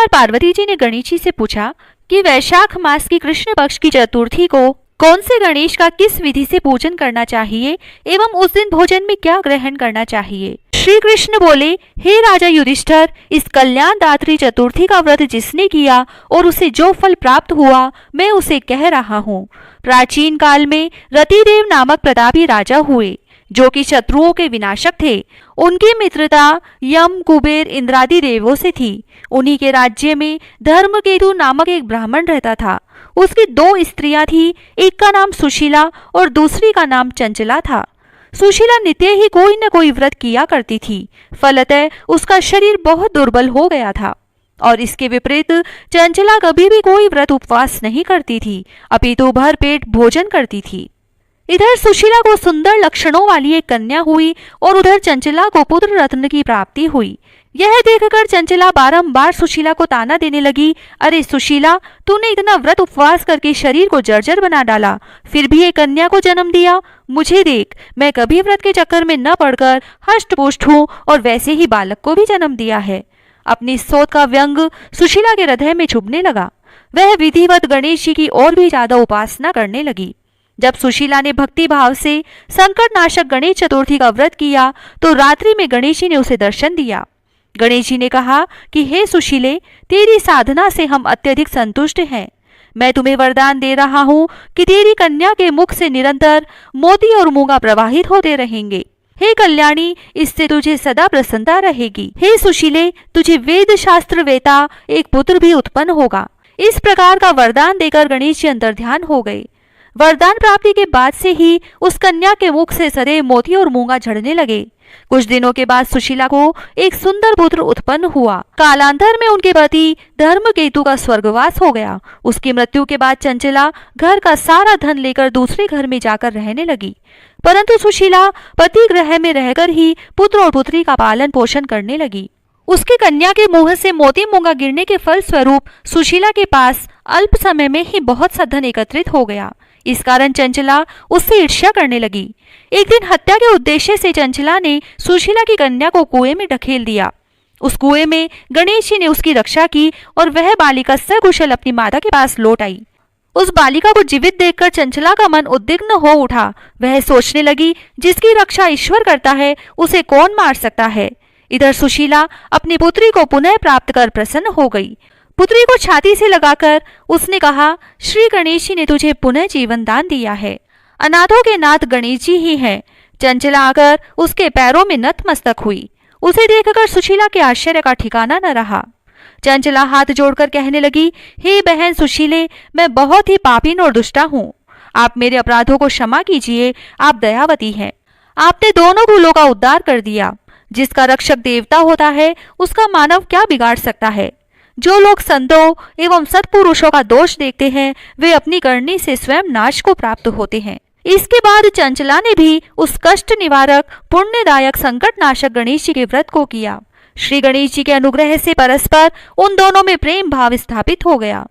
बार पार्वती जी ने गणेश जी से पूछा कि वैशाख मास की कृष्ण पक्ष की चतुर्थी को कौन से गणेश का किस विधि से पूजन करना चाहिए एवं उस दिन भोजन में क्या ग्रहण करना चाहिए। श्री कृष्ण बोले, हे राजा युधिष्ठिर, इस कल्याणदात्री चतुर्थी का व्रत जिसने किया और उसे जो फल प्राप्त हुआ मैं उसे कह रहा हूँ। प्राचीन काल में रतिदेव नामक प्रतापी राजा हुए जो कि शत्रुओं के विनाशक थे। उनकी मित्रता यम, कुबेर, इंद्रादि देवों से थी। उन्हीं के राज्य में धर्मकेतु नामक एक ब्राह्मण रहता था। उसकी 2 स्त्रियां थी, एक का नाम सुशीला और दूसरी का नाम चंचला था। सुशीला नित्य ही कोई न कोई व्रत किया करती थी, फलतः उसका शरीर बहुत दुर्बल हो गया था। और इसके विपरीत चंचला कभी भी कोई व्रत उपवास नहीं करती थी, अपितु भर पेट भोजन करती थी। इधर सुशीला को सुंदर लक्षणों वाली एक कन्या हुई और उधर चंचला को पुत्र रत्न की प्राप्ति हुई। यह देखकर चंचला बारंबार सुशीला को ताना देने लगी, अरे सुशीला, तूने इतना व्रत उपवास करके शरीर को जर्जर बना डाला, फिर भी एक कन्या को जन्म दिया। मुझे देख, मैं कभी व्रत के चक्कर में न पड़कर हष्ट-पुष्ट हूँ और वैसे ही बालक को भी जन्म दिया है। अपनी सोच का व्यंग सुशीला के हृदय में चुभने लगा। वह विधिवत गणेश जी की और भी ज्यादा उपासना करने लगी। जब सुशीला ने भक्ति भाव से संकट नाशक गणेश चतुर्थी का व्रत किया तो रात्रि में गणेश जी ने उसे दर्शन दिया। गणेश जी ने कहा कि हे सुशीले, तेरी साधना से हम अत्यधिक संतुष्ट हैं। मैं तुम्हें वरदान दे रहा हूँ कि तेरी कन्या के मुख से निरंतर मोती और मूंगा प्रवाहित होते रहेंगे। हे कल्याणी, इससे तुझे सदा प्रसन्नता रहेगी। हे सुशीले, तुझे वेद शास्त्र वेता एक पुत्र भी उत्पन्न होगा। इस प्रकार का वरदान देकर गणेश जी अंतर्ध्यान हो गए। वरदान प्राप्ति के बाद से ही उस कन्या के मुख से सदैव मोती और मूंगा झड़ने लगे। कुछ दिनों के बाद सुशीला को एक सुंदर पुत्र उत्पन्न हुआ। कालांतर में उनके पति धर्मकेतु का स्वर्गवास हो गया। उसकी मृत्यु के बाद चंचला घर का सारा धन लेकर दूसरे घर में जाकर रहने लगी, परंतु सुशीला पति गृह में रहकर ही पुत्र और पुत्री का पालन पोषण करने लगी। उसकी कन्या के मुंह से मोती मूंगा गिरने के फल स्वरूप सुशीला के पास अल्प समय में ही बहुत सा धन एकत्रित हो गया। इस कारण चंचला उससे ईर्ष्या करने लगी। एक दिन हत्या के उद्देश्य से चंचला ने सुशीला की कन्या को कुएं में ढकेल दिया। उस कुएं में गणेश जी ने उसकी रक्षा की और वह बालिका सकुशल अपनी माता के पास लौट आई। उस बालिका को जीवित देखकर चंचला का मन उद्विग्न हो उठा। वह सोचने लगी, जिसकी रक्षा ईश्वर करता है उसे कौन मार सकता है। इधर सुशीला अपनी पुत्री को पुनः प्राप्त कर प्रसन्न हो गई। पुत्री को छाती से लगाकर उसने कहा, श्री गणेश जी ने तुझे पुनः जीवन दान दिया है। अनाथों के नाथ गणेश जी ही हैं। चंचला आकर उसके पैरों में नतमस्तक हुई। उसे देखकर सुशीला के आश्चर्य का ठिकाना न रहा। चंचला हाथ जोड़कर कहने लगी, हे बहन सुशीले, मैं बहुत ही पापीन और दुष्टा हूँ। आप मेरे अपराधों को क्षमा कीजिए, आप दयावती हैं। आपने दोनों कुलों का उद्धार कर दिया। जिसका रक्षक देवता होता है उसका मानव क्या बिगाड़ सकता है। जो लोग संतों एवं सत्पुरुषों का दोष देखते हैं वे अपनी करनी से स्वयं नाश को प्राप्त होते हैं। इसके बाद चंचला ने भी उस कष्ट निवारक पुण्यदायक संकट नाशक गणेश जी के व्रत को किया। श्री गणेश जी के अनुग्रह से परस्पर उन दोनों में प्रेम भाव स्थापित हो गया।